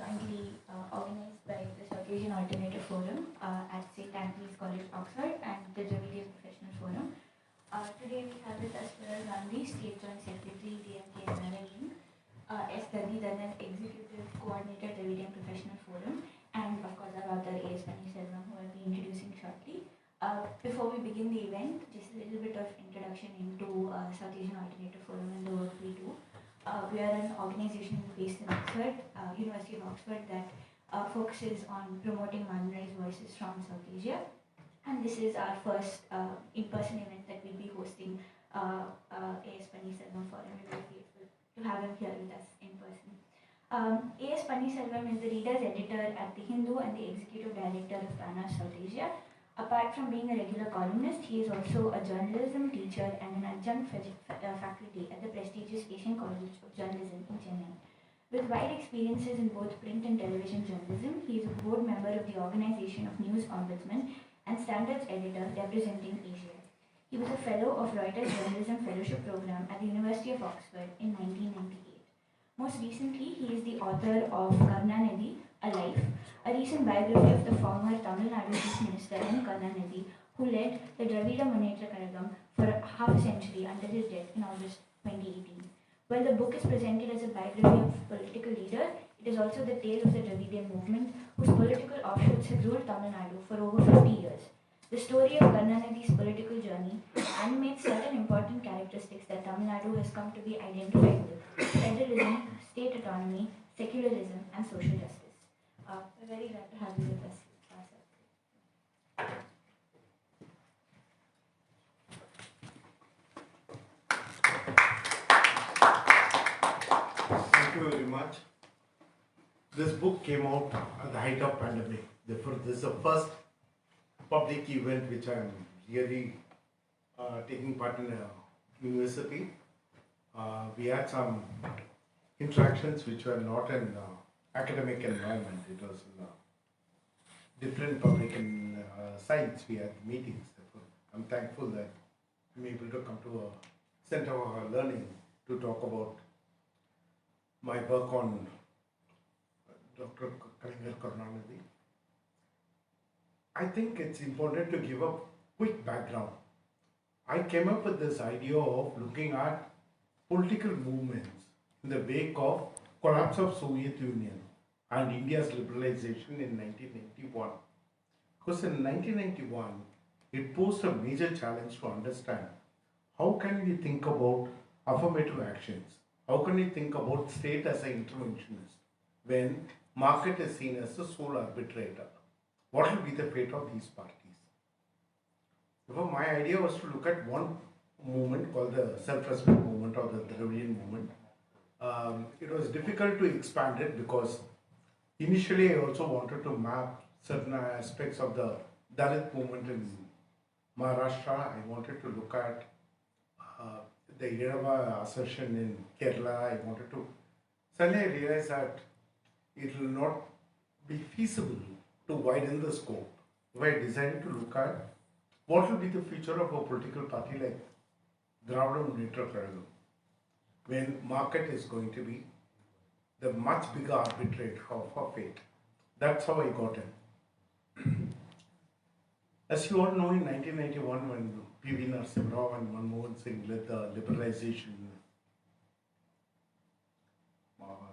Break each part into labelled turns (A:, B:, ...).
A: jointly organized by the South Asian Alternative Forum at St. Anthony's College, Oxford, and the Dravidian Professional Forum. Today we have with us Puhazh Gandhi, State Joint Secretary, DMK and Narayan, A S Panneerselvan, Executive Coordinator, Dravidian Professional Forum, and of course our author A S Panneerselvan, who I'll be introducing shortly. Before we begin the event, just a little bit of introduction into South Asian Alternative Forum and the work we do. We are an organization based in Oxford, University of Oxford, that focuses on promoting marginalized voices from South Asia. And this is our first in-person event that we'll be hosting A S Panneerselvan for, and we're very grateful to have him here with us in person. A S Panneerselvan is the reader's editor at The Hindu and the executive director of Prana South Asia. Apart from being a regular columnist, he is also a journalism teacher and an adjunct faculty at the prestigious Asian College of Journalism in Chennai. With wide experiences in both print and television journalism, he is a board member of the Organization of News Ombudsmen and Standards Editor representing Asia. He was a fellow of Reuters Journalism Fellowship Program at the University of Oxford in 1998. Most recently, he is the author of Karunanidhi, A Life, a recent biography of the former Tamil Nadu Chief Minister N. Karunanidhi, who led the Dravidian Munnetra Kazhagam for half a century until his death in August 2018. While the book is presented as a biography of a political leader, it is also the tale of the Dravidian movement, whose political offshoots have ruled Tamil Nadu for over 50 years. The story of Karunanidhi's political journey animates certain important characteristics that Tamil Nadu has come to be identified with: federalism, state autonomy, secularism, and social justice. We're very glad to have you with us.
B: Thank you very much. This book came out at the height of pandemic. Therefore, this is the first public event which I am really taking part in a university. We had some interactions which were not in academic environment. It was in different public and sites. We had meetings. Therefore, I'm thankful that I'm able to come to a center of learning to talk about my work on Dr. Karunanidhi. I think it's important to give a quick background. I came up with this idea of looking at political movements in the wake of collapse of Soviet Union and India's liberalization in 1991. Because in 1991, it posed a major challenge to understand how can we think about affirmative actions. How can we think about state as an interventionist when market is seen as the sole arbitrator? What will be the fate of these parties? Therefore, my idea was to look at one movement called the self-respect movement or the Dravidian movement. It was difficult to expand it because initially I also wanted to map certain aspects of the Dalit movement in Maharashtra. I wanted to look at the Irava assertion in Kerala. I wanted to. Suddenly I realized that it will not be feasible to widen the scope. So I decided to look at what will be the future of a political party like Dravidian Munnetra Kazhagam when market is going to be the much bigger arbitrator of fate. That's how I got in. As you all know, in 1991, when P.V. Narasimha Rao and Manmohan Singh led the liberalization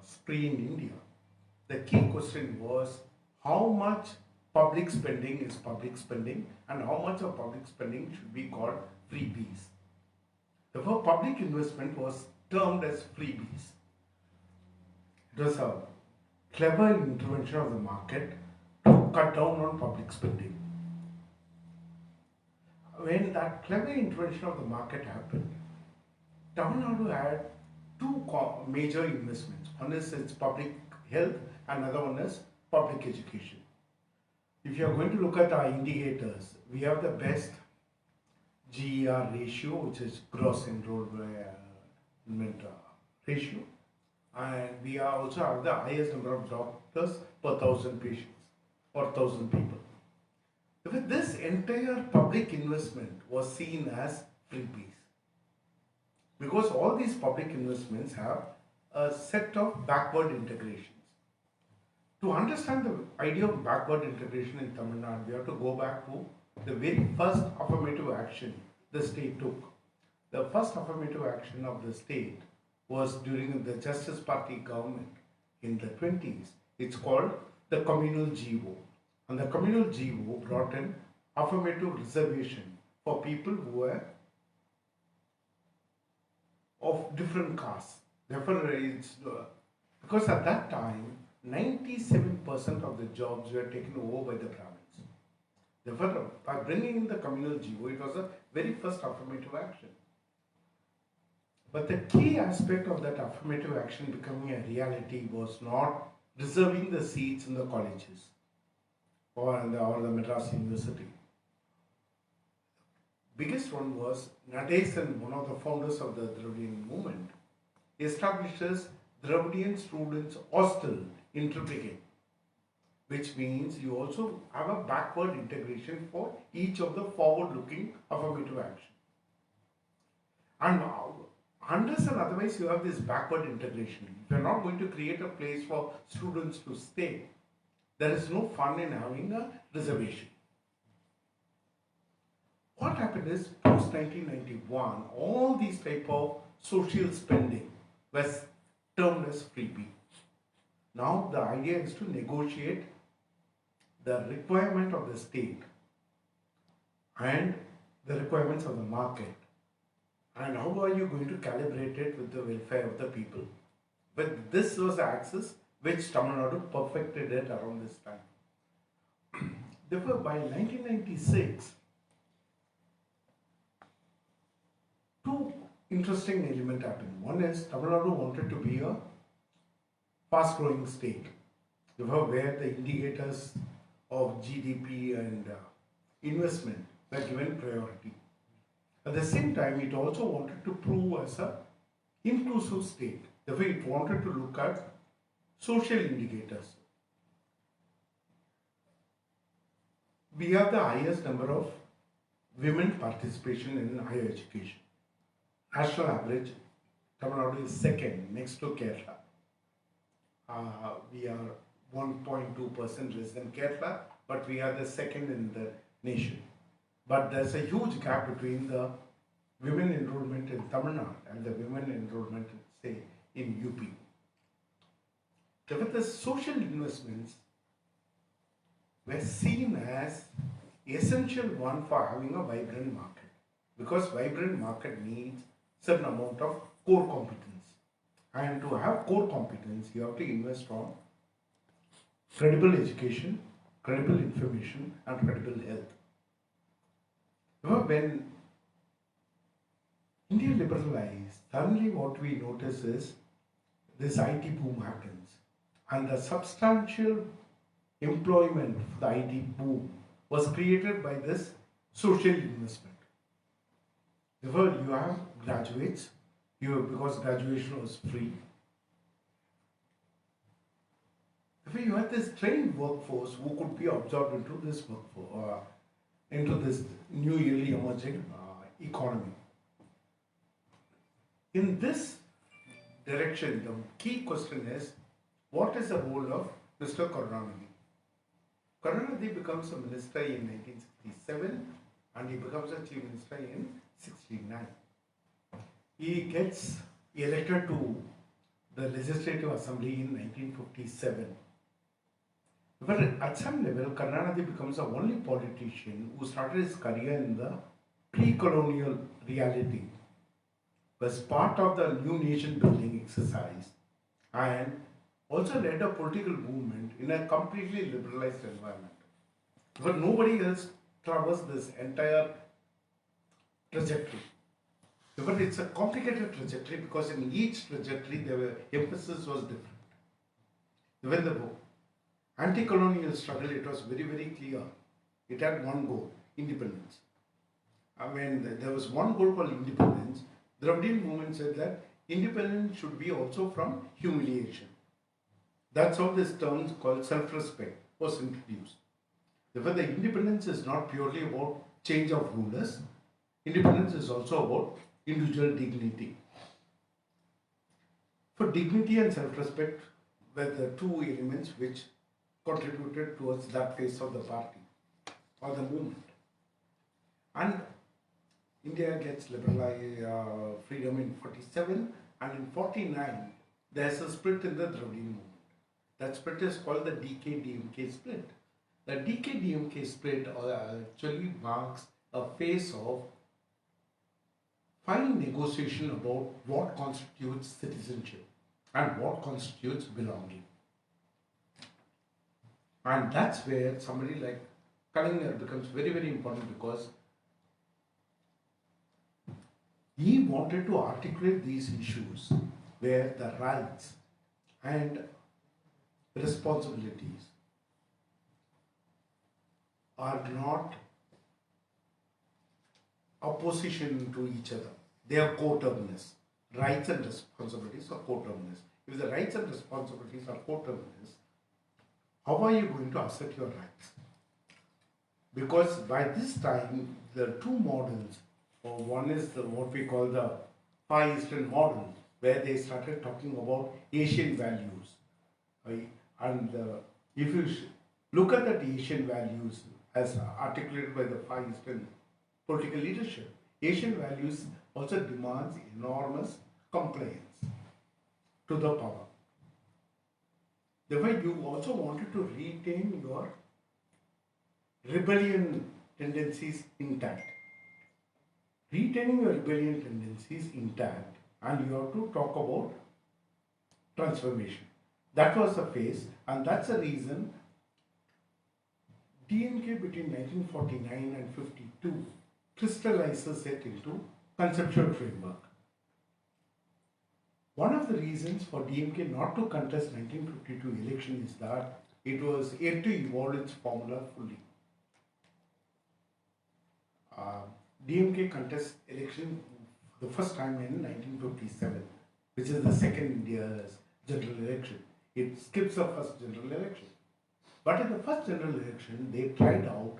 B: spree in India, the key question was how much public spending is public spending and how much of public spending should be called freebies. Therefore, public investment was termed as freebies. It was a clever intervention of the market to cut down on public spending. When that clever intervention of the market happened, Tamil Nadu had two major investments. One is its public health, and another one is public education. If you are going to look at our indicators, we have the best GER ratio, which is gross enrollment ratio, and we are also have the highest number of doctors per 1,000 patients or 1,000 people. With this entire public investment was seen as freebies because all these public investments have a set of backward integrations. To understand the idea of backward integration in Tamil Nadu, we have to go back to the very first affirmative action the state took. The first affirmative action of the state was during the Justice Party government in the 20s. It's called the Communal GO. And the Communal GO brought in affirmative reservation for people who were of different castes. Therefore, it's because at that time, 97% of the jobs were taken over by the Brahmins. Therefore, by bringing in the Communal GO, it was the very first affirmative action. But the key aspect of that affirmative action becoming a reality was not reserving the seats in the colleges or the Madras University. Biggest one was Nadesan, one of the founders of the Dravidian movement, establishes Dravidian Students Hostel in Triplicate, which means you also have a backward integration for each of the forward-looking affirmative action. And unless and otherwise you have this backward integration, if you are not going to create a place for students to stay, there is no fun in having a reservation. What happened is, post 1991, all these type of social spending was termed as freebie. Now the idea is to negotiate the requirement of the state and the requirements of the market. And how are you going to calibrate it with the welfare of the people? But this was the axis which Tamil Nadu perfected it around this time. Therefore, by 1996, two interesting elements happened. One is Tamil Nadu wanted to be a fast-growing state, where the indicators of GDP and investment were given priority. At the same time, it also wanted to prove as an inclusive state. Therefore, it wanted to look at social indicators. We have the highest number of women participation in higher education. National average, Tamil Nadu is second, next to Kerala. We are 1.2% less than Kerala, but we are the second in the nation. But there's a huge gap between the women enrollment in Tamil Nadu and the women enrollment, say, in UP. Therefore, the social investments were seen as essential one for having a vibrant market, because vibrant market needs certain amount of core competence, and to have core competence you have to invest on credible education, credible information and credible health. When India liberalized, suddenly what we notice is this IT boom happens, and the substantial employment for the IT boom was created by this social investment. Therefore, you have graduates, because graduation was free. Therefore, you have this trained workforce who could be absorbed into this workforce, into this newly emerging economy. In this direction, the key question is, what is the role of Mr. Karunanidhi? Karunanidhi becomes a minister in 1967 and he becomes a chief minister in 1969. He gets elected to the Legislative Assembly in 1957. But at some level, Karunanidhi becomes the only politician who started his career in the pre-colonial reality, was part of the new nation building exercise, and also led a political movement in a completely liberalized environment. But nobody else traversed this entire trajectory. But it's a complicated trajectory because in each trajectory the emphasis was different. When the anti-colonial struggle, it was very, very clear. It had one goal, independence. When there was one goal called independence, the Dravidian movement said that independence should be also from humiliation. That's how this term called self-respect was introduced. Therefore, the independence is not purely about change of rulers. Independence is also about individual dignity. For dignity and self-respect were the two elements which contributed towards that phase of the party or the movement. And India gets freedom in 47, and in 49 there's a split in the Dravidian movement. That split is called the DK-DMK split. The DK-DMK split actually marks a phase of fine negotiation about what constitutes citizenship and what constitutes belonging. And that's where somebody like Kalinger becomes very, very important, because he wanted to articulate these issues where the rights and responsibilities are not opposition to each other. They are coterminous. Rights and responsibilities are coterminous. If the rights and responsibilities are coterminous, how are you going to assert your rights? Because by this time, the two models, or one is what we call the Far Eastern model, where they started talking about Asian values. And if you look at the Asian values as articulated by the Far Eastern political leadership, Asian values also demands enormous compliance to the power. Therefore, you also wanted to retain your rebellion tendencies intact. Retaining your rebellion tendencies intact, and you have to talk about transformation. That was the phase, and that's the reason DMK between 1949 and 52 crystallizes it into conceptual framework. One of the reasons for DMK not to contest 1952 election is that it was yet to evolve its formula fully. DMK contests election the first time in 1957, which is the second year's general election. It skips the first general election. But in the first general election, they tried out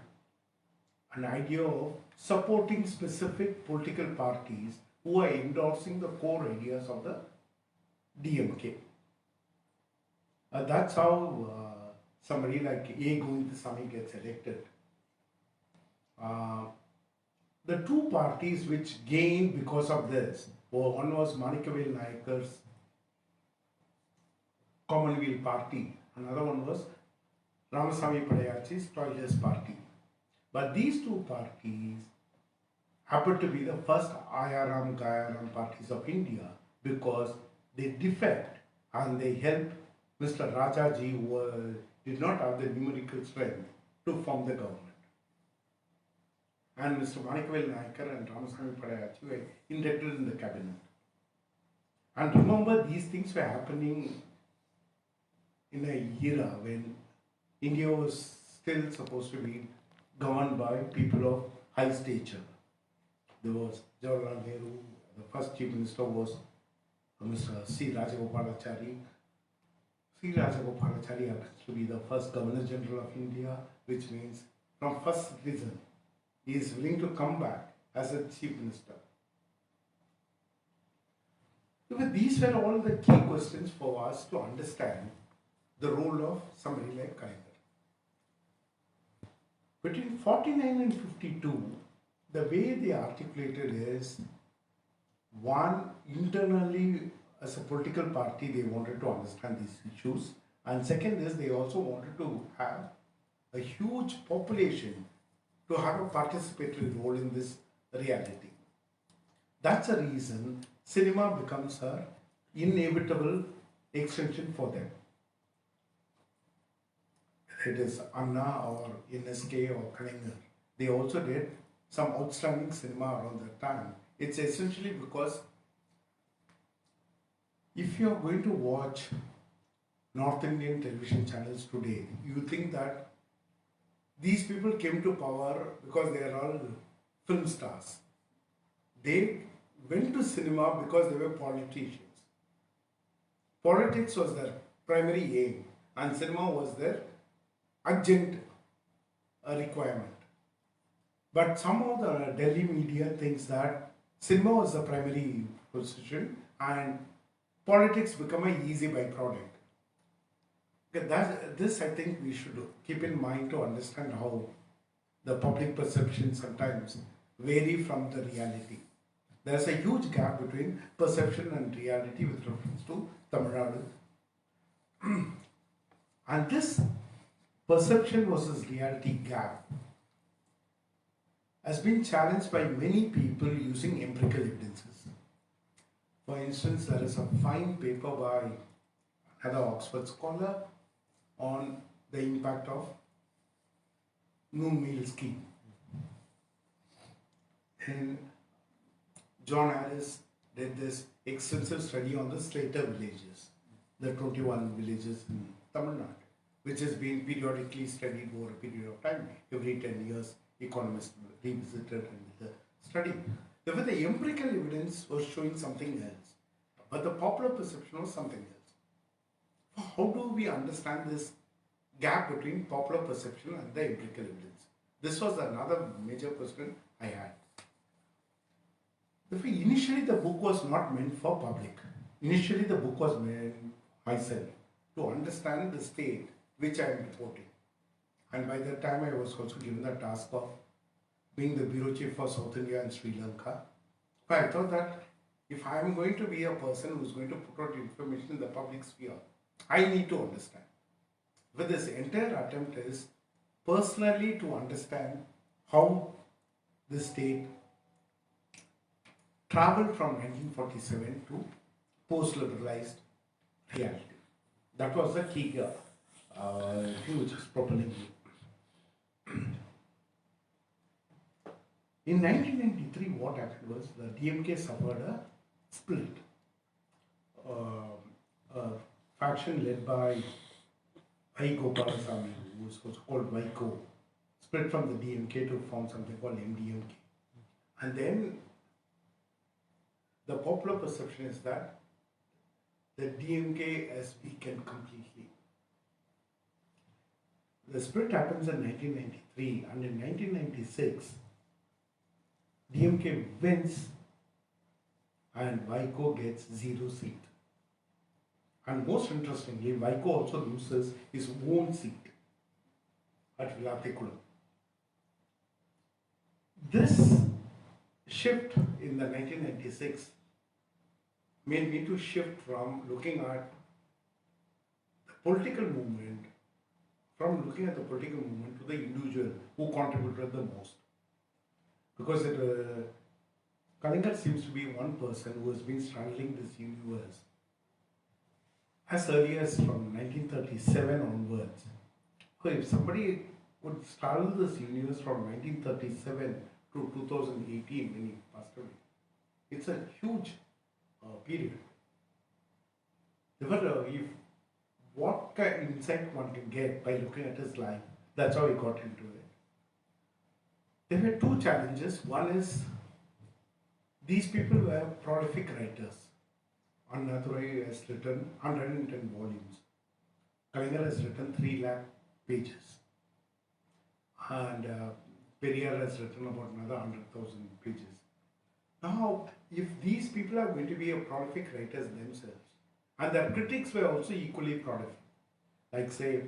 B: an idea of supporting specific political parties who are endorsing the core ideas of the DMK. That's how somebody like A. Govindasamy gets elected. The two parties which gained because of this, one was Manikkavel Nayakkar's Commonweal Party, another one was Ramasamy Padayachi's Toilers Party. But these two parties happened to be the first Ayaram Gayaram parties of India, because they defect and they help Mr. Rajaji, who did not have the numerical strength to form the government. And Mr. Manikkavel Nayakkar and Ramasamy Padayachi were inducted in the cabinet. And remember, these things were happening in a era when India was still supposed to be governed by people of high stature. There was Jawaharlal Nehru, the first chief minister was Mr. C. Rajagopalachari. C. Rajagopalachari happens to be the first Governor General of India, which means from first citizen, he is willing to come back as a chief minister. So these were all the key questions for us to understand the role of somebody like Kalinger. Between 49 and 52, the way they articulated is, one, internally as a political party, they wanted to understand these issues, and second is they also wanted to have a huge population to have a participatory role in this reality. That's the reason cinema becomes an inevitable extension for them. Whether it is Anna or NSK or Kalinger, they also did some outstanding cinema around that time. It's essentially because if you are going to watch North Indian television channels today, you think that these people came to power because they are all film stars. They went to cinema because they were politicians. Politics was their primary aim, and cinema was their adjunct requirement. But somehow the Delhi media thinks that cinema was the primary position and politics become an easy byproduct. Okay, this I think we should keep in mind to understand how the public perception sometimes vary from the reality. There's a huge gap between perception and reality with reference to Tamil Nadu. And this perception versus reality gap has been challenged by many people using empirical evidences. For instance, there is a fine paper by another Oxford scholar on the impact of noon meal scheme. And John Harris did this extensive study on the Slater villages, the 21 villages in Tamil Nadu, which has been periodically studied over a period of time. Every 10 years, economists revisited the study. Therefore, the empirical evidence was showing something else, but the popular perception was something else. How do we understand this gap between popular perception and the empirical evidence? This was another major question I had. Therefore, initially the book was not meant for public. Initially the book was meant myself to understand the state which I am reporting. And by that time I was also given the task of being the bureau chief for South India and Sri Lanka. But I thought that if I am going to be a person who is going to put out information in the public sphere, I need to understand. But this entire attempt is personally to understand how the state traveled from 1947 to post-liberalized reality. That was the key thing which was propelling me. In 1993, what happened was the DMK suffered a split. A faction led by I. Gopalasamy, who was also called Vaiko, split from the DMK to form something called MDMK. And then the popular perception is that the DMK has weakened completely. The split happens in 1993, and in 1996, DMK wins and Vaiko gets 0 seat. And most interestingly, Vaiko also loses his own seat at Vilatikulam. This shift in the 1996 made me to shift from looking at the political movement, to the individual who contributed the most. Because Kalinga seems to be one person who has been straddling this universe as early as from 1937 onwards. So if somebody would straddle this universe from 1937 to 2018 when he passed away, it's a huge period. Therefore, if what kind of insight one can get by looking at his life, that's how he got into it. There were two challenges. One is these people were prolific writers. Annadurai has written 110 volumes. Kalinga has written 3 lakh pages. And Periyar has written about another 100,000 pages. Now, if these people are going to be a prolific writers themselves, and their critics were also equally prolific, like say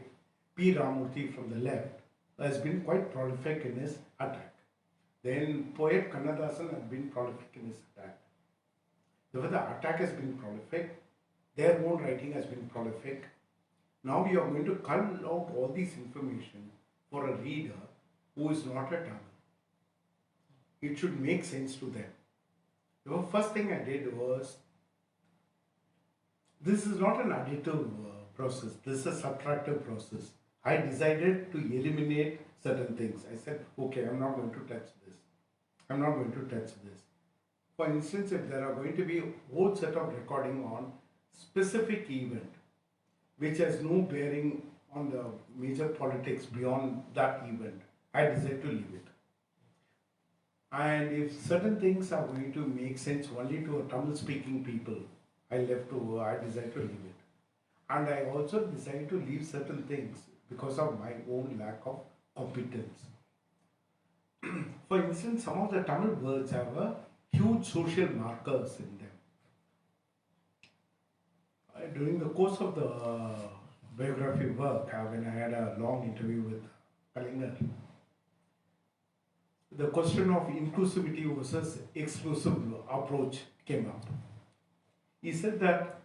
B: P. Ramurthy from the left has been quite prolific in his attack. Then poet Kannadasan has been prolific in his attack. Therefore, the attack has been prolific, their own writing has been prolific. Now we are going to cull out all this information for a reader who is not a Tamil. It should make sense to them. The first thing I did was, this is not an additive process, this is a subtractive process. I decided to eliminate certain things. I said, okay, I'm not going to touch this. I'm not going to touch this. For instance, if there are going to be a whole set of recording on specific event, which has no bearing on the major politics beyond that event, I decided to leave it. And if certain things are going to make sense only to a Tamil speaking people, I decided to leave it. And I also decided to leave certain things because of my own lack of competence. For instance, some of the Tamil words have a huge social markers in them. During the course of the biography work, when I had a long interview with Kalinga, the question of inclusivity versus exclusive approach came up. He said that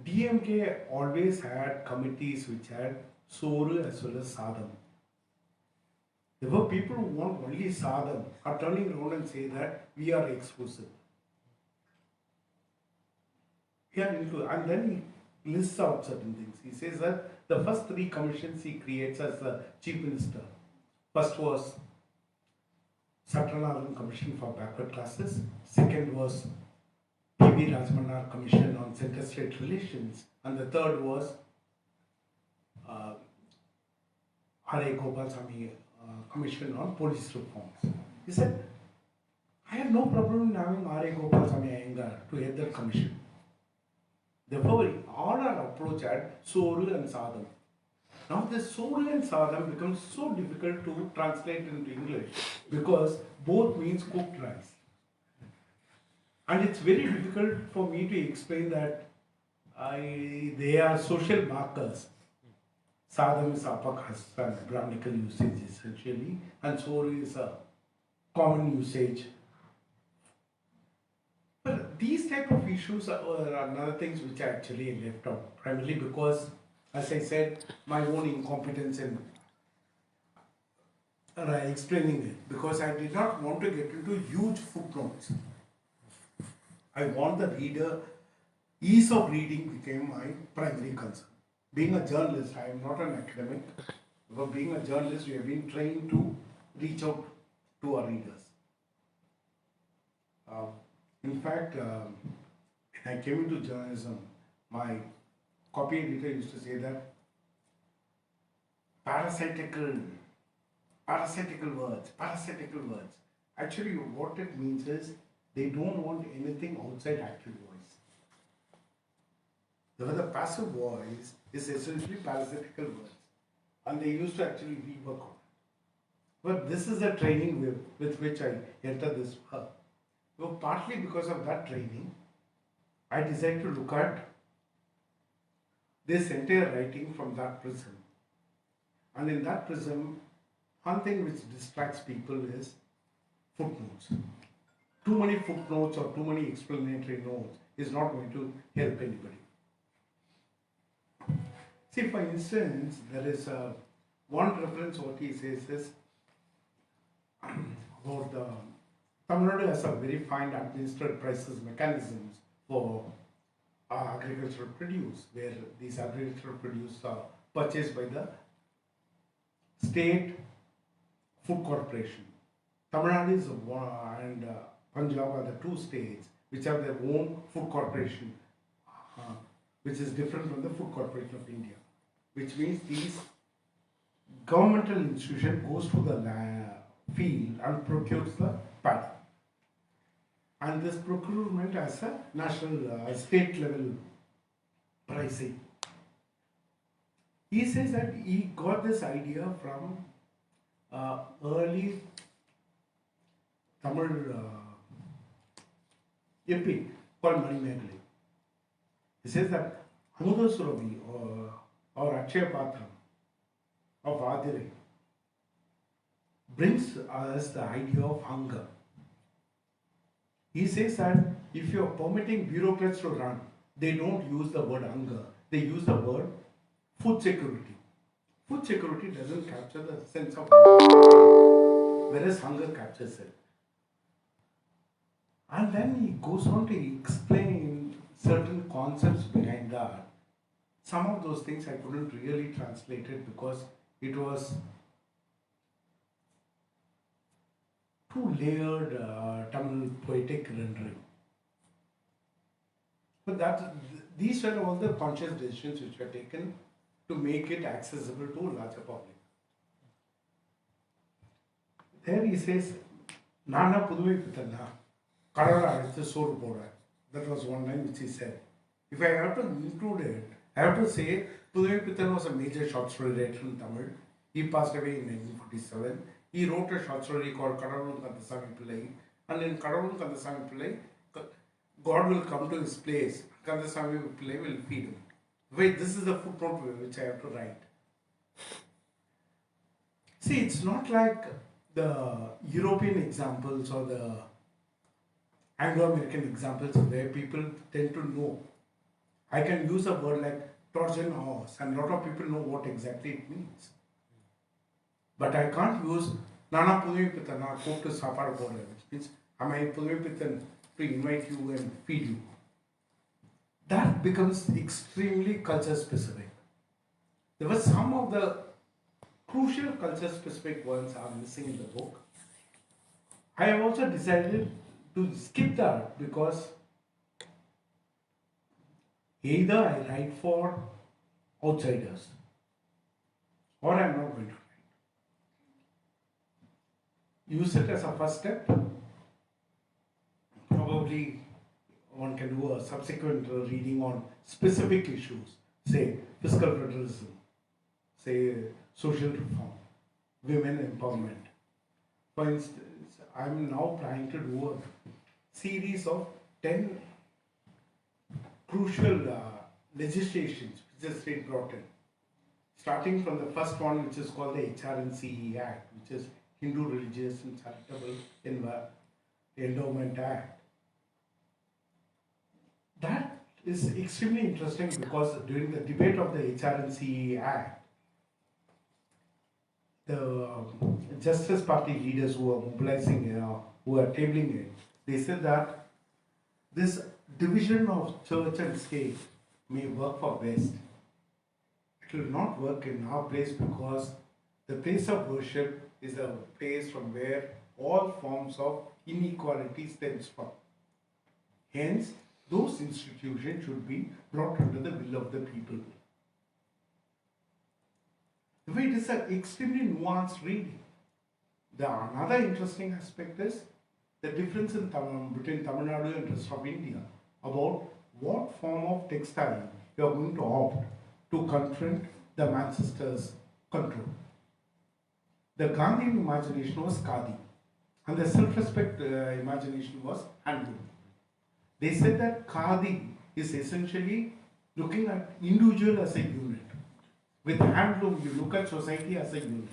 B: DMK always had committees which had Soru as well as Sadam. There were people who want only Sadam are turning around and say that we are exclusive. And then he lists out certain things. He says that the first three commissions he creates as the Chief Minister. First was Satranarayan Commission for Backward Classes. Second was P.V. Rajmanar Commission on Center-State Relations. And the third was R.A. Gopalsamy Commission on Police Reforms. He said, I have no problem in having R.A. Gopalsamy Iyengar to head that commission. Therefore, all our approach had Soru and Sadam. Now this Soru and Sadam becomes so difficult to translate into English because both means cooked rice. And it's very difficult for me to explain that they are social markers. Sadam is upper caste and Brahminical usage essentially, and Soru is a common usage. But these type of issues are another things which I actually left out, primarily because, as I said, my own incompetence in explaining it, because I did not want to get into huge footnotes. I want the reader, ease of reading became my primary concern. Being a journalist, I am not an academic, but being a journalist, we have been trained to reach out to our readers. In fact, when I came into journalism, my copy editor used to say that parasitical words. Actually, what it means is they don't want anything outside active voice. The passive voice is essentially parasitical words, and they used to actually rework on it. But this is the training with which I entered this work. So partly because of that training, I decided to look at this entire writing from that prism. And in that prism, one thing which distracts people is footnotes. Too many footnotes or too many explanatory notes is not going to help anybody. See, for instance, there is one reference what he says is about the Tamil Nadu has a very fine administered prices mechanisms for agricultural produce, where these agricultural produce are purchased by the state food corporation. Tamil Nadu is and Punjab are the two states which have their own food corporation, which is different from the Food Corporation of India. Which means these governmental institution goes to the field and procures the paddy. And this procurement has a national, state level pricing. He says that he got this idea from early Tamil epic called Manimeghale. He says that Amudasuravi or Akshaya Patram of Aditi brings us the idea of hunger. He says that if you are permitting bureaucrats to run, they don't use the word hunger, they use the word food security. Food security doesn't capture the sense of hunger, whereas hunger captures it. And then he goes on to explain certain concepts behind that. Some of those things I couldn't really translate it because it was too layered Tamil poetic rendering. But these were all the conscious decisions which were taken to make it accessible to a larger public. There he says, Nana Puduvai Pitana, Kadara Aditha Soru Poda. That was one line which he said. If I have to include it, I have to say Puduvai Pitana was a major short story writer in Tamil. He passed away in 1947. He wrote a short story called Kadavulum Kandasamy Pillai. And in Kadavulum Kandasamy Pillai, God will come to his place. Kandasamy Pillai will feed him Wait, this is the footnote which I have to write. See, it's not like the European examples or the Anglo-American examples where people tend to know. I can use a word like Trojan horse, and a lot of people know what exactly it means. But I can't use Nana Pudvipitana cook to Sapar border, which means am I Pudvipitan to invite you and feed you. That becomes extremely culture specific. There were some of the crucial culture specific ones are missing in the book. I have also decided to skip that because either I write for outsiders or I'm not going to write. Use it as a first step. Probably one can do a subsequent reading on specific issues, say fiscal federalism, say social reform, women empowerment. For instance, I'm now planning to do a series of 10 crucial legislations which the state brought in. Starting from the first one, which is called the HRNCE Act, which is Hindu Religious and Charitable Endowment Act. That is extremely interesting because during the debate of the HRNCE Act, the Justice Party leaders who are mobilizing, who are tabling it, they said that this division of church and state may work for best. It will not work in our place because the place of worship is a place from where all forms of inequality stems from. Hence, those institutions should be brought under the will of the people. The way it is an extremely nuanced reading. The another interesting aspect is the difference in between Tamil Nadu and rest of India about what form of textile you are going to opt to confront the Manchester's control. The Gandhian imagination was Khadi, and the self-respect imagination was handloom. They said that Khadi is essentially looking at individual as a unit. With handloom, you look at society as a unit.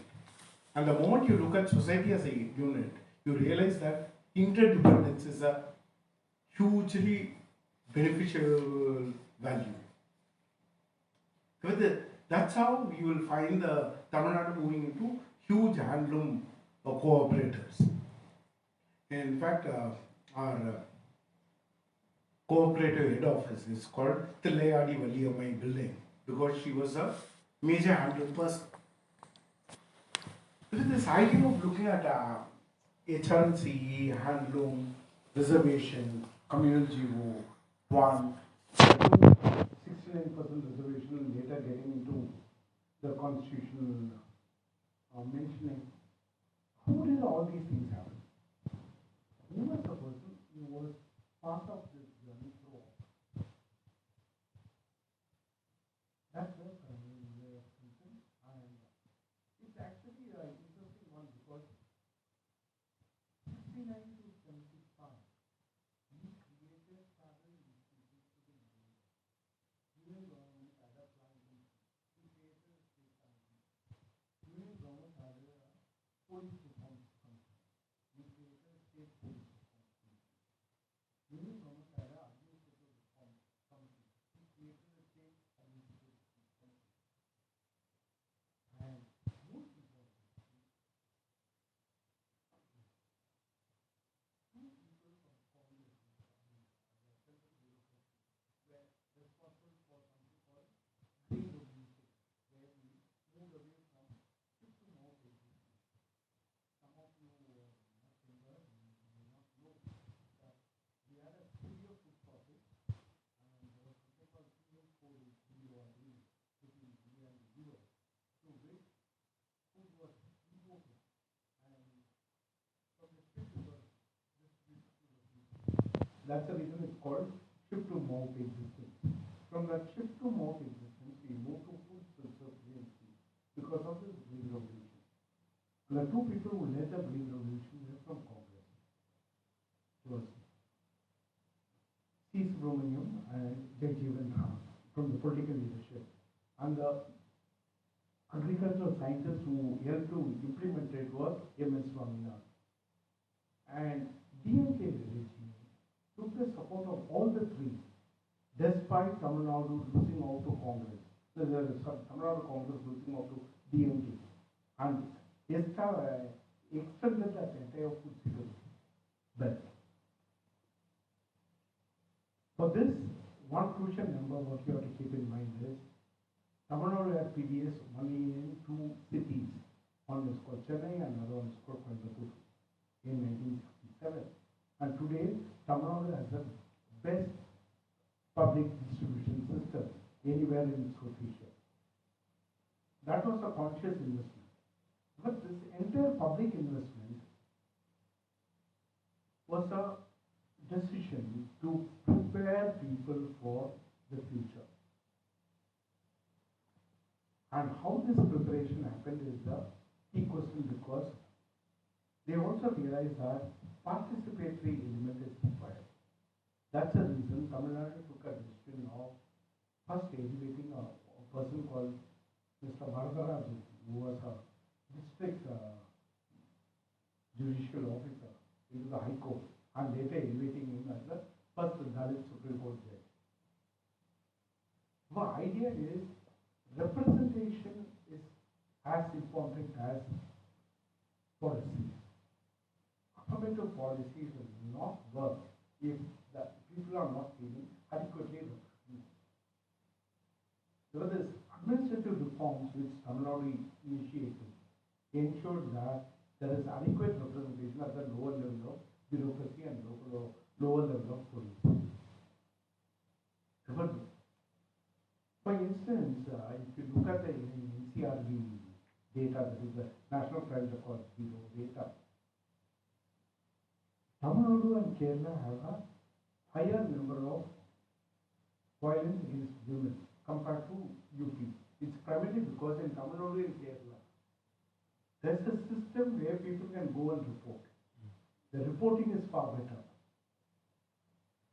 B: And the moment you look at society as a unit, you realize that interdependence is a hugely beneficial value. That's how you will find the Tamil Nadu moving into huge handloom cooperators. In fact, our cooperative head office is called Tillayadi Valliyamai building because she was a major handloom person. With this idea of looking at HRCE, handloom, reservation, communal GO, one, 69% reservation, and later getting into the constitutional mentioning. Who did all these things happen? Who was the person who was part of this journey throughout? That's the way of thinking, and it's actually an interesting one because 69 to 75, we created several institutions to the Union government had a plan to create a state country. Union government had a police reform country. We created a state police reform country. Union government had a administrative reform country. We created a state administrative reform country. And most importantly, two people from Congress were responsible for something called Green Revolution, where we moved away from ship to mouth existence. Some of you must remember, you may not know, that we had a severe food shortage, and there was something called single cold war agreement between India and the US, through which food was imported, and from the ship it was distributed to the people. That's the reason it's called ship to mouth existence. From that ship to mouth existence, we moved to food self-sufficiency because of this Green Revolution. And the two people who led the Green Revolution were from Congress. It was C. Subramaniam and Jagjeevan Ram from the political leadership.
C: agricultural scientists who helped to implement it was M.S. Swaminathan. And DMK regime took the support of all the three, despite Tamil Nadu losing out to Congress. Tamil Nadu Congress losing out to DMK. And extended that entire food security belt. For this, one crucial number what you have to keep in mind is Tamil Nadu had PDS only in two cities. One is called Chennai and another one is called Coimbatore in 1967. And today, Tamil Nadu has the best public distribution system anywhere in South Asia. That was a conscious investment. But this entire public investment was a decision to prepare people for the future. And how this preparation happened is the key question, because they also realized that participatory element is required. That's the reason Tamil Nadu took a decision of first elevating a person called Mr. Varadarajan, who was a district judicial officer into the High Court, and later elevating him as the first Dalit Supreme Court judge. The idea is representation is as important as policy. Affirmative policies will not work if the people are not feeling adequately represented. So this administrative reforms which Tamil Nadu initiated ensured that there is adequate representation at the lower level of bureaucracy and lower level of police. For instance, if you look at the NCRB data, that is the National Crime Records Bureau data, Tamil Nadu and Kerala have a higher number of violence against women compared to UP. It's primarily because in Tamil Nadu and Kerala, there's a system where people can go and report. The reporting is far better.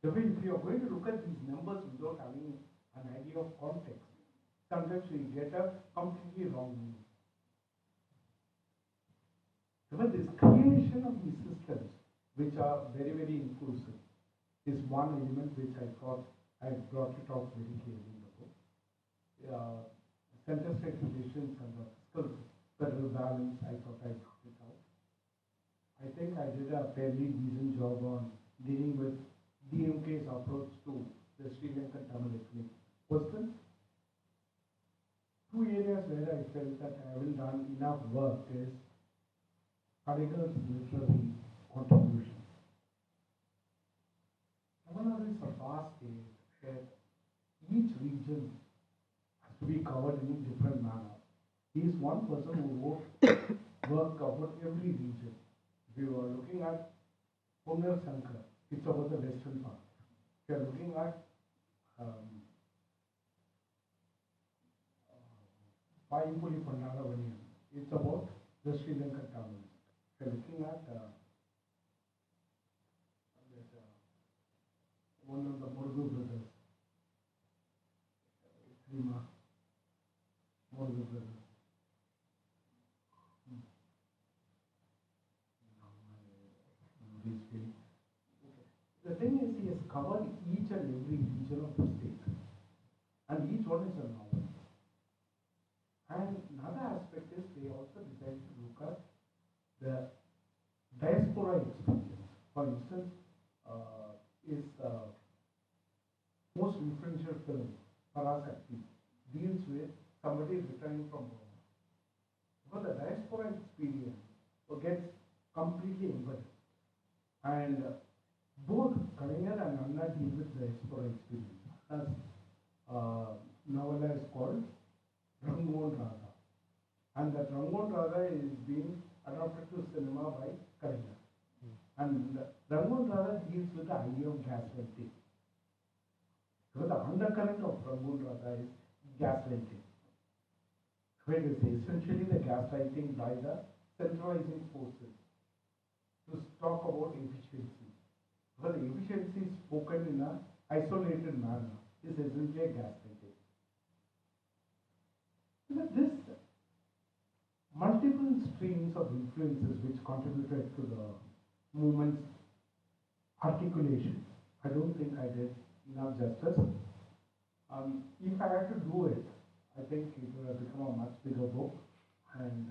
C: The way if you are going to look at these numbers without having an idea of context, sometimes we get a completely wrong meaning. But this creation of these systems, which are very, very inclusive, is one element which I thought I brought it out very clearly in the book. Center-state relations and the fiscal federal balance, I thought I brought it out. I think I did a fairly decent job on dealing with DMK's approach to the Sri Lankan Tamil ethnic question. Two areas where I felt that I haven't done enough work is Padigar's literary contribution. Tamil Nadu is a vast state where each region has to be covered in a different manner. He is one person who wrote work about every region. If you are looking at Puhazh Gandhi, it's about the western part. If you are looking at Payipuli Pannaravanian, it's about the Sri Lankan Tamils. If you are looking at one of the Morgu brothers, Morgu brothers. The thing is, he has covered each and every region of the state, and each one is a novel. And another aspect is they also decided to look at the diaspora experience. For instance, is the most influential film, Parasakti, deals with somebody returning from home. Because the diaspora experience gets completely embedded. And both Kalinger and Anna deal with the diaspora experience. As novella is called Rangon Raga. And that Rangon Raga is being adapted to cinema by Kalinger. And Rangon Raga deals with the idea of gaslighting. So the undercurrent of Rangon Raga is gaslighting. It is essentially the gaslighting by the centralizing forces to talk about efficiency. But the efficiency spoken in an isolated manner is essentially a gaslighting. But this streams of influences which contributed to the movement's articulation. I don't think I did enough justice. If I had to do it, I think it would have become a much bigger book. And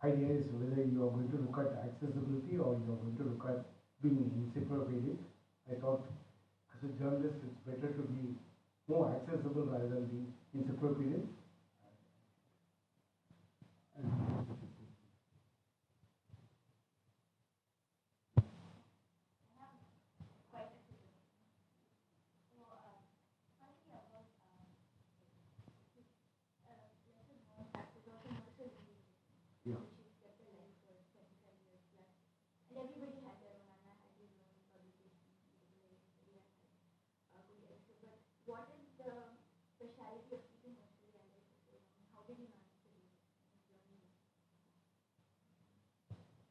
C: idea is whether you are going to look at accessibility or you are going to look at being encyclopedic. I thought as a journalist it's better to be more accessible rather than being encyclopedic.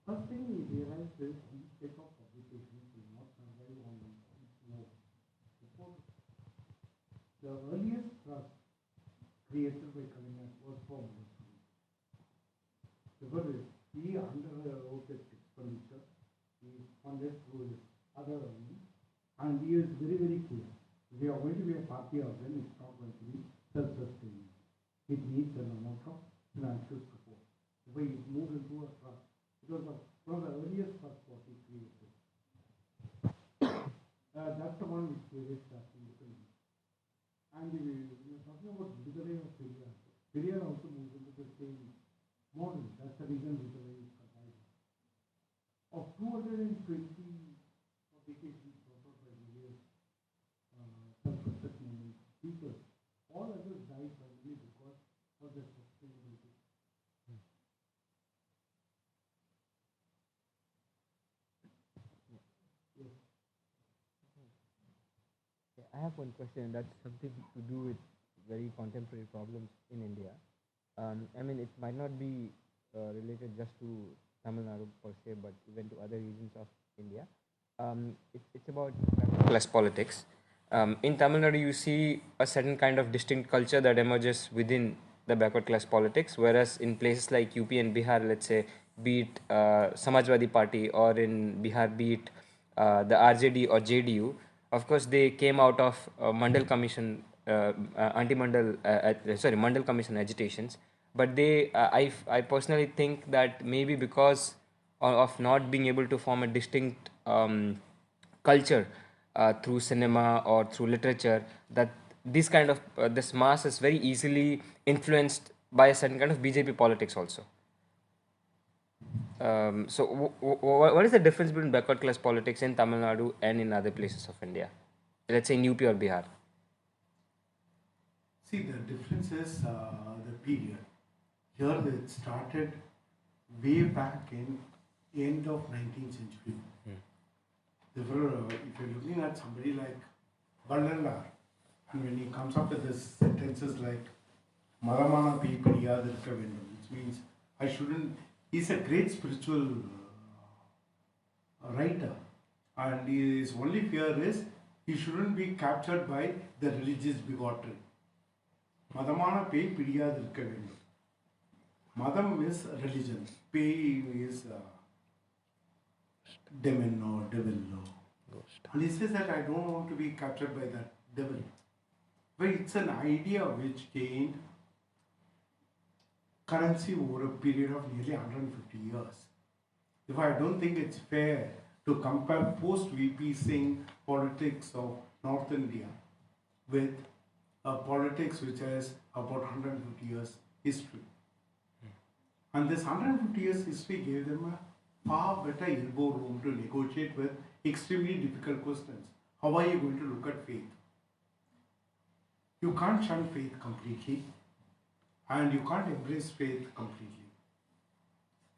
C: First thing we realized is these type of publications will not survive on its own. The earliest trust created by Karunanidhi was for Muslims. Because he underwrote its expenditure, he funded through his other earnings, and he is very, very clear. If we are going to be a party organ, it's not going to be self-sustaining. It needs an amount of financial support. If we move into a trust, it was one of the earliest trust what he created. That's the one which gave it that independence. And we are talking about Vidalai of Periyar. Periyar also moves into the same model. That's the reason Vidalai is surviving. Of 220 publications brought out by various self-respect movement people, all others died primarily because of their sustainability.
D: I have one question that's something to do with very contemporary problems in India. I mean, it might not be related just to Tamil Nadu per se, but even to other regions of India. It's about class politics. In Tamil Nadu, you see a certain kind of distinct culture that emerges within the backward class politics, whereas in places like UP and Bihar, let's say, be it Samajwadi Party, or in Bihar, be it the RJD or JDU, of course, they came out of Mandal Commission, Mandal Commission agitations. But I personally think that maybe because of not being able to form a distinct culture through cinema or through literature, that this kind of this mass is very easily influenced by a certain kind of BJP politics also. So what is the difference between backward class politics in Tamil Nadu and in other places of India? Let's say in UP or Bihar.
B: See, the difference is the period. Here it started way back in end of 19th century. Therefore, if you're looking at somebody like Ballallar, and when he comes up with this sentences like Madamana P Dharanidharan, which means I shouldn't. He's a great spiritual writer, and his only fear is he shouldn't be captured by the religious bigotry. Madamana P Dharanidharan. Madam is religion. P is demon or devil. Ghost. And he says that I don't want to be captured by that devil. But it's an idea which gained currency over a period of nearly 150 years. If I don't think it's fair to compare post-VP Singh politics of North India with politics which has about 150 years history. And this 150 years history gave them a far better elbow room to negotiate with extremely difficult questions. How are you going to look at faith? You can't shun faith completely, and you can't embrace faith completely.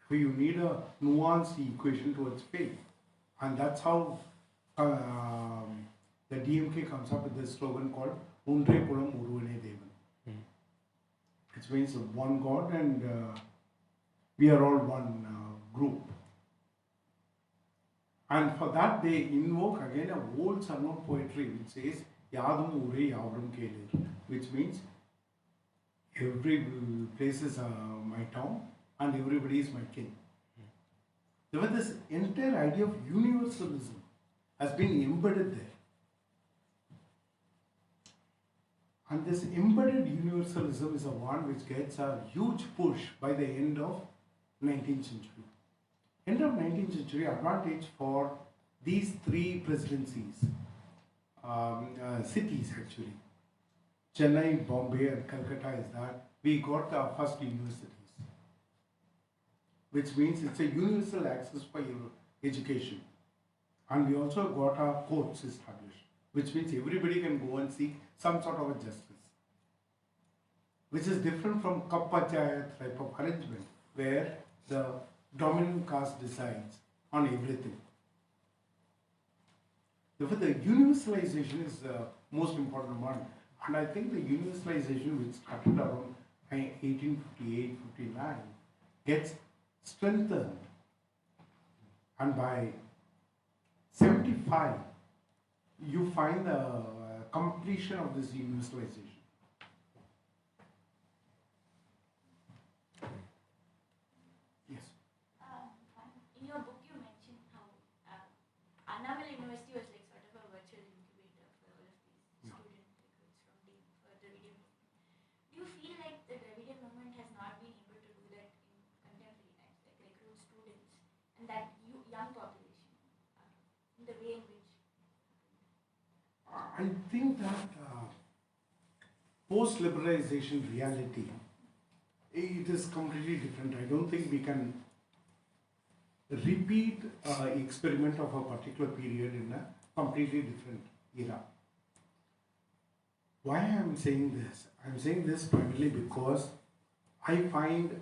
B: So you need a nuanced equation towards faith. And that's how the DMK comes up with this slogan called Undre Kulam Uruvane Devan. Which means one God and we are all one group. And for that they invoke again a old Sarma poetry which says Yadum Ure Yavrum Kelir, which means every place is my town
C: and everybody is my king. Therefore, this entire idea of universalism has been embedded there. And this embedded universalism is the one which gets a huge push by the end of 19th century. End of 19th century, advantage for these three presidencies, cities actually, Chennai, Bombay and Calcutta, is that we got our first universities, which means it's a universal access for your education. And we also got our courts established, which means everybody can go and seek some sort of a justice, which is different from Kappachaya type of arrangement, where the dominant caste decides on everything. Therefore, the universalization is the most important one. And I think the universalization, which started around 1858-59, gets strengthened. And by 75, you find the completion of this universalization. Yes.
A: In your book, you mentioned how Annamal University was like sort of a virtual incubator for all of these student recruits from Dravidian movement. Do you feel like the Dravidian movement has not been able to do that in contemporary times, like recruit students and that young population in the way in which?
C: I think that post-liberalization reality, it is completely different. I don't think we can repeat experiment of a particular period in a completely different era. Why I am saying this? I am saying this primarily because I find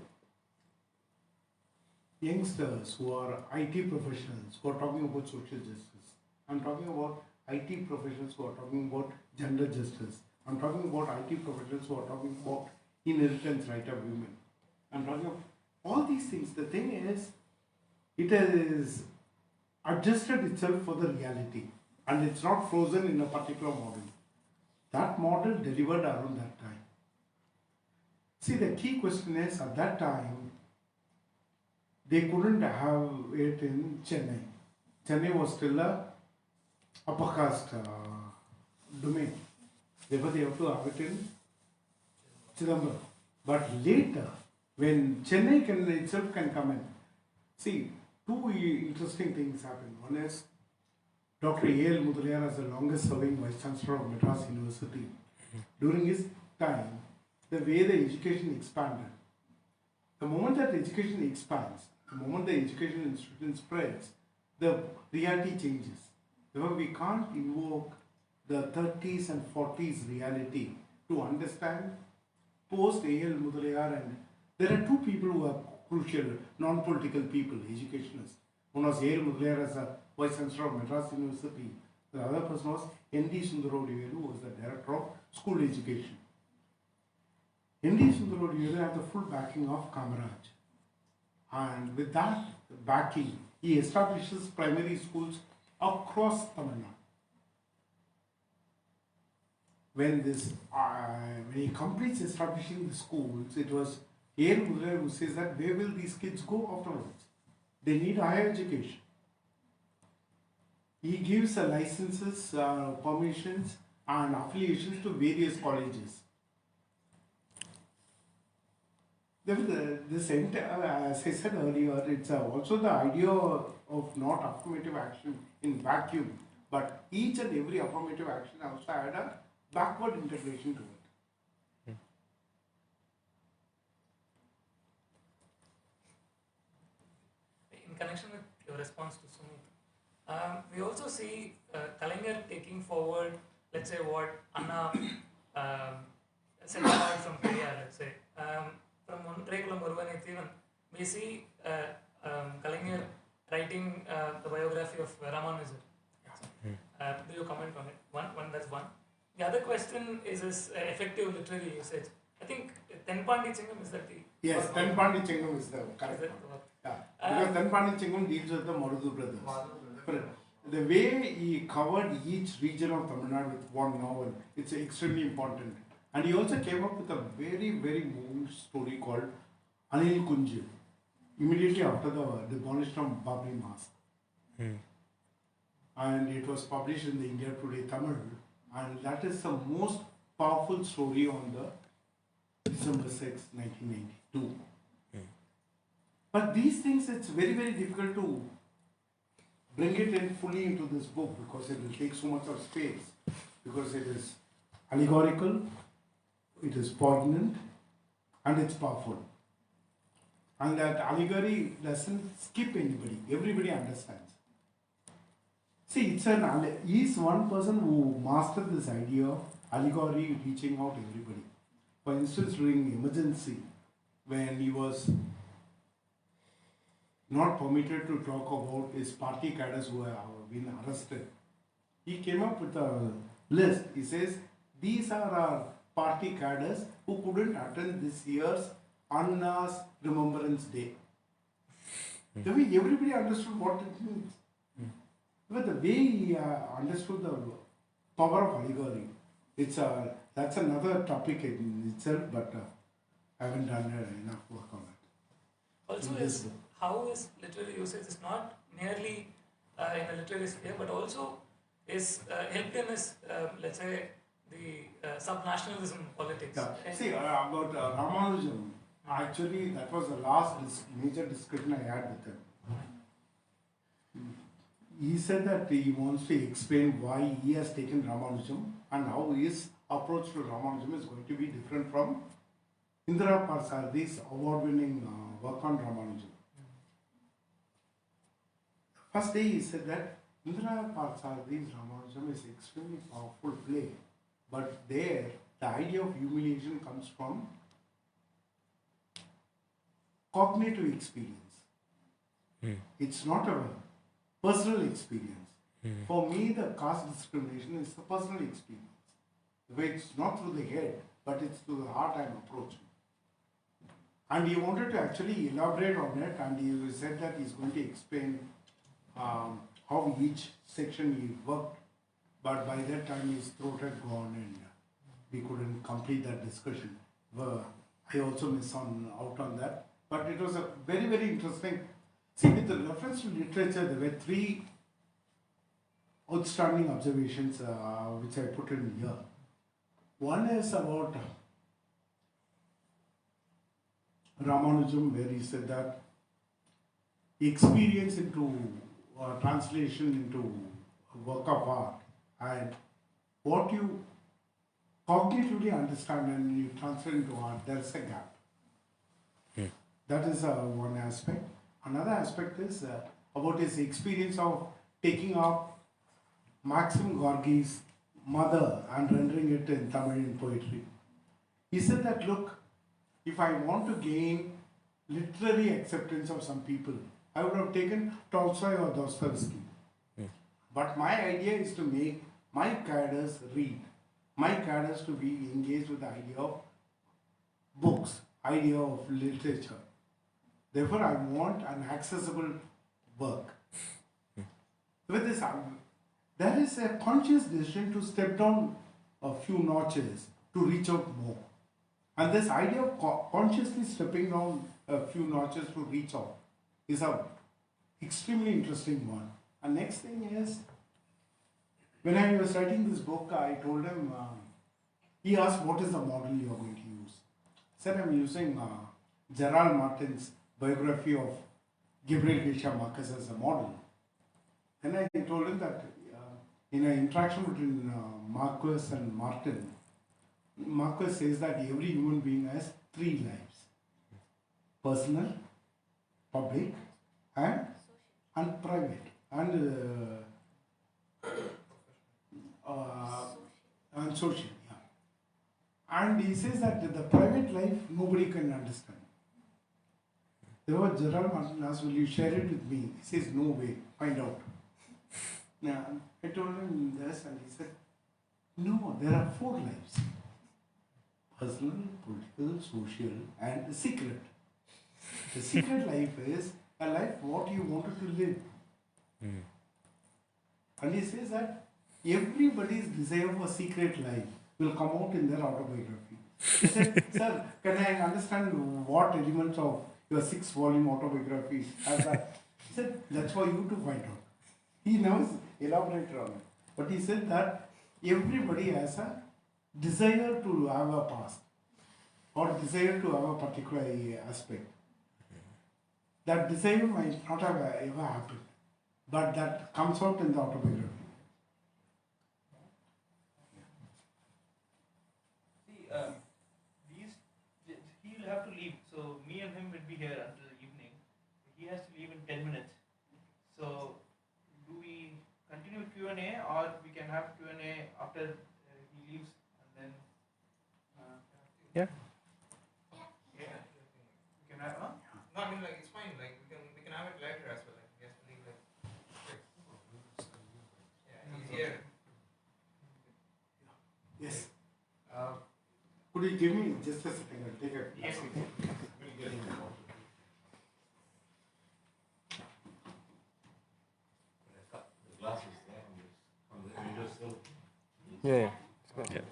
C: youngsters who are IT professionals who are talking about social justice. I'm talking about IT professionals who are talking about gender justice. I'm talking about IT professionals who are talking about inheritance right of women. I'm talking about all these things. The thing is, it has adjusted itself for the reality and it's not frozen in a particular model. That model delivered around that time. See, the key question is, at that time, they couldn't have it in Chennai. Chennai was still a upper caste domain. Therefore, they have to have it in Chidambaram. But later, when Chennai itself can come in, see, two interesting things happen. One is Dr. A.L. Mudaliar as the longest serving Vice Chancellor of Madras University. During his time, the way the education expanded, the moment that education expands, the moment the education institution spreads, the reality changes. Therefore, we can't invoke the 30s and 40s reality to understand post A.L. Mudaliar, and there are two people who are crucial, non-political people, educationists. One was A.L. Mudaliar as a Vice Chancellor of Madras University. The other person was N.D. Sundarodivedu, who was the Director of School Education. N.D. Sundarodivedu had the full backing of Kamaraj. And with that backing, he establishes primary schools across Tamil Nadu. When he completes establishing the schools, it was A.L. Mudaliar who says that where will these kids go afterwards? They need higher education. He gives licenses, permissions and affiliations to various colleges. This entire, as I said earlier, it's also the idea of not affirmative action in vacuum, but each and every affirmative action also had a backward integration to it.
E: In connection with your response to Sumit, we also see Kalaignar taking forward, let's say, what Anna set apart from Periyar, let's say. From Ontrekulam Oruvanai, we see Kalaignar writing the biography of Ramanujan. Do you comment on it? That's one. The other question is effective literary usage. I think Tenpandi Chingam is that the...
C: Yes, Tenpandi Chingam is the correct one. Yeah. Because Tenpandi Chingam deals with the Marudu brothers. The way he covered each region of Tamil Nadu with one novel, it's extremely important. And he also came up with a very, very moving story called Anil Kunju. immediately after the demolition of Babri Mosque. And it was published in the India Today Tamil, and that is the most powerful story on the December 6, 1992. But these things, it's very, very difficult to bring it in fully into this book because it will take so much of space, because it is allegorical, it is poignant, and it's powerful. And that allegory doesn't skip anybody, everybody understands. See, he's one person who mastered this idea of allegory reaching out everybody. For instance, during emergency, when he was not permitted to talk about his party cadres who have been arrested, he came up with a list. He says, these are our party cadres who couldn't attend this year's Anna's Remembrance Day. The way everybody understood what it means. But the way he understood the power of allegory, that's another topic in itself, but I haven't done enough work on it.
E: Also, how is literary usage is not merely in the literary sphere, but also is helped in his, let's say, the subnationalism politics.
C: Yeah. See, about Ramanujam, actually, that was the last major discussion I had with him. He said that he wants to explain why he has taken Ramanujam and how his approach to Ramanujam is going to be different from Indira Parsardi's award-winning work on Ramanujam. First day he said that Indira Parsardi's Ramanujam is extremely powerful play, but there the idea of humiliation comes from cognitive experience. It's not a personal experience. For me, the caste discrimination is a personal experience. It's not through the head, but it's through the heart I'm approaching. And he wanted to actually elaborate on it, and he said that he's going to explain how each section he worked, but by that time his throat had gone and we couldn't complete that discussion. I also missed out on that, but it was a very, very interesting. See, with the reference to literature, there were three outstanding observations which I put in here. One is about Ramanujam, where he said that experience into translation into a work of art and what you cognitively understand and you translate into art, there's a gap. That is one aspect. Another aspect is about his experience of taking up Maxim Gorky's Mother and rendering it in Tamil in poetry. He said that, look, if I want to gain literary acceptance of some people, I would have taken Tolstoy or Dostoevsky. But my idea is to make my cadres read, my cadres to be engaged with the idea of books, idea of literature. Therefore, I want an accessible work. With this, there is a conscious decision to step down a few notches to reach out more. And this idea of consciously stepping down a few notches to reach out is an extremely interesting one. And next thing is, when I was writing this book, I told him, he asked, what is the model you are going to use? I said, I'm using Gerald Martin's biography of Gabriel Garcia Marquez as a model. Then I told him that in an interaction between Marquez and Martin, Marquez says that every human being has three lives: personal, public, and private, and social. Yeah. And he says that the private life nobody can understand. Therefore, Gerald Martin asked, will you share it with me? He says, no way, find out. Now, I told him this and he said, no, there are four lives: personal, political, social, and the secret. The secret life is a life what you wanted to live. And he says that everybody's desire for secret life will come out in their autobiography. He said, sir, can I understand what elements of your 6-volume autobiography has that. He said, that's for you to find out. He never elaborated on it. But he said that everybody has a desire to have a past or desire to have a particular aspect. That desire might not have ever happened, but that comes out in the autobiography.
F: See, he'll have to leave. So me and him will be here until evening. He has to leave in 10 minutes. So do we continue with Q&A, or we can have Q&A after he leaves and then?
D: Yeah.
F: Yeah. We can have.
G: No, I mean like it's fine. Like we can have it later as well. Like he has to leave like. Yeah, he's here.
C: Yes. Could you give me just a second? I'll take a
F: Yes.
B: We'll get him out. The glass is there on the windowsill.
D: Yeah. It's good. Yeah.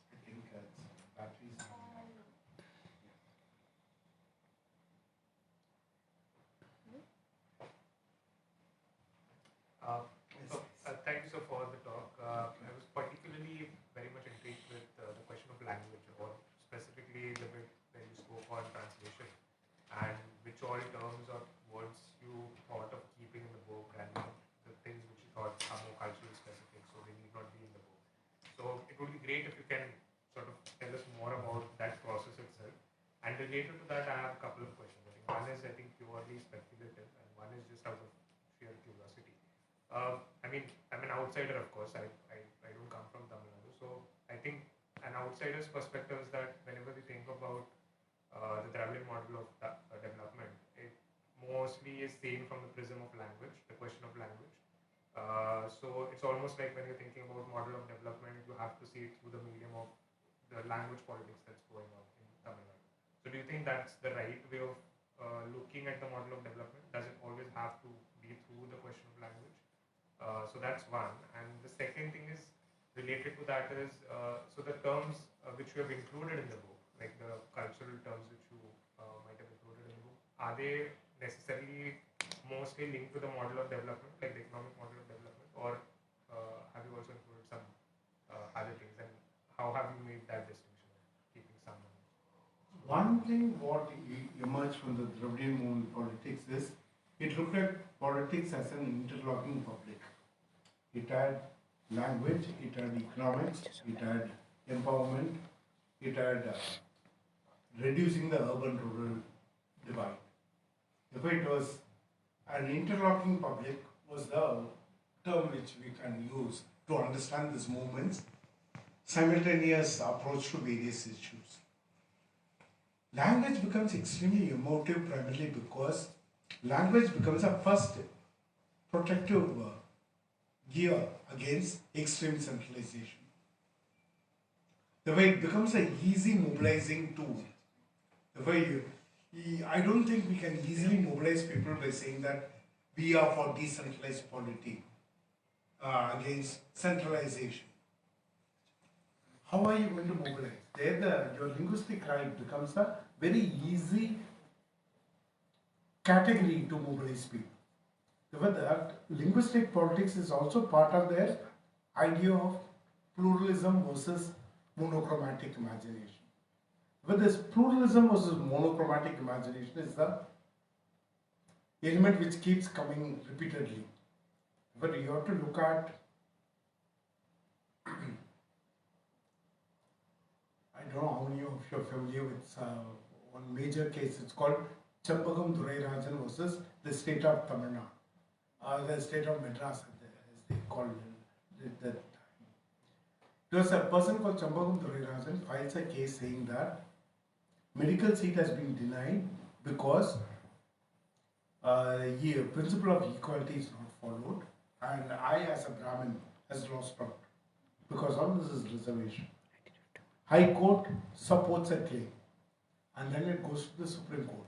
C: I think batteries.
G: Thank you so for the talk. I was particularly very much intrigued with the question of language, or specifically the bit where you spoke on translation, and which all terms or words you thought of keeping in the book, and the things which you thought are more culturally specific, so they need not be in the book. So it would be great if you can sort of tell us more about that process itself. And related to that, I have a couple of questions. I think one is purely speculative, and one is just out of sheer curiosity. I'm an outsider, of course. I don't come from Tamil Nadu, so I think an outsider's perspective is that whenever we think about the Dravidian model of development, it mostly is seen from the prism of language, the question of language. So it's almost like when you're thinking about model of development, you have to see it through the medium of the language politics that's going on in Tamil Nadu. So do you think that's the right way of looking at the model of development? Does it always have to be through the question of language? So that's one. And the second thing is related to that is, so the terms which you have included in the book, like the cultural terms which you might have included in the book, are they necessarily mostly linked to the model of development, like the economic model of development, or have you also included some other things? And how have you made that distinction, keeping some?
C: One thing what emerged from the Dravidian movement politics is it looked at politics as an interlocking public. It had language, it had economics, it had empowerment, it had reducing the urban-rural divide. If it was an interlocking public was the term which we can use to understand these movements, simultaneous approach to various issues. Language becomes extremely emotive primarily because language becomes a first protective gear against extreme centralization. The way it becomes an easy mobilizing tool. The way I don't think we can easily mobilize people by saying that we are for decentralized polity against centralization. How are you going to mobilize? There, your linguistic right becomes a very easy category to mobilize people. But that linguistic politics is also part of their idea of pluralism versus monochromatic imagination. But this pluralism versus monochromatic imagination is the element which keeps coming repeatedly. But you have to look at, I don't know how many of you are familiar with one major case. It's called Champagam Dharanidharan versus the state of Tamil Nadu, the state of Madras, as they called it at that time. There was a person called Champagam Dharanidharan files a case saying that medical seat has been denied because the principle of equality is not followed, and I, as a Brahmin, has lost out.
B: because all this is reservation. High Court supports a claim, and then it goes to the Supreme Court.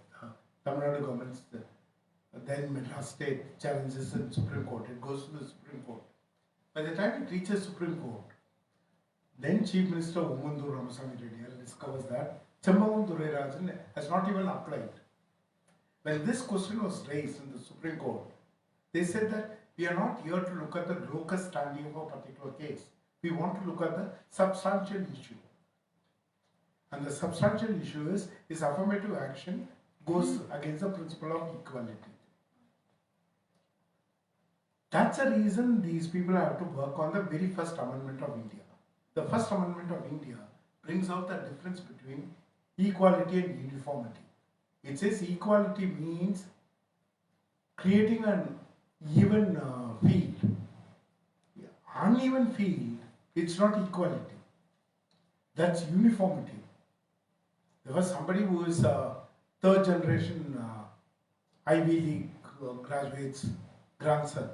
B: Tamil Nadu government's then Madras State challenges in Supreme Court. It goes to the Supreme Court. By the time it reaches Supreme Court, then Chief Minister Umandu Ramasamy Reddy discovers that Chembavam Durayarajan has not even applied. When this question was raised in the Supreme Court, they said that we are not here to look at the locus standi of a particular case. We want to look at the substantial issue. And the substantial issue is affirmative action goes against the principle of equality. That's the reason these people have to work on the very first amendment of India. The first amendment of India brings out the difference between equality and uniformity. It says equality means creating an even field. Uneven field, it's not equality. That's uniformity. There was somebody who is third generation Ivy League graduates grandson.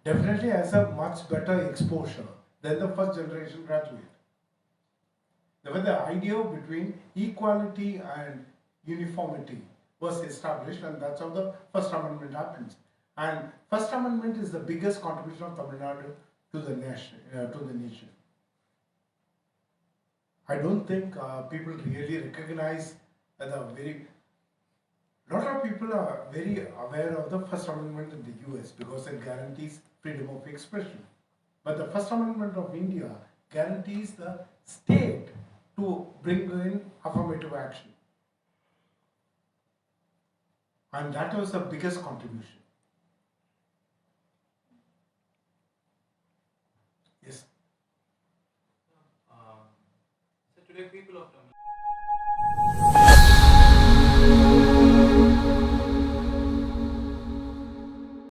B: Definitely has a much better exposure than the first generation graduate. Therefore, the idea between equality and uniformity was established, and that's how the First Amendment happens. And First Amendment is the biggest contribution of Tamil Nadu to the nation. I don't think people really recognize a lot of people are very aware of the First Amendment in the US because it guarantees freedom of expression. But the First Amendment of India guarantees the state to bring in affirmative action. And that was the biggest contribution. Yes.
F: So today people of Tamil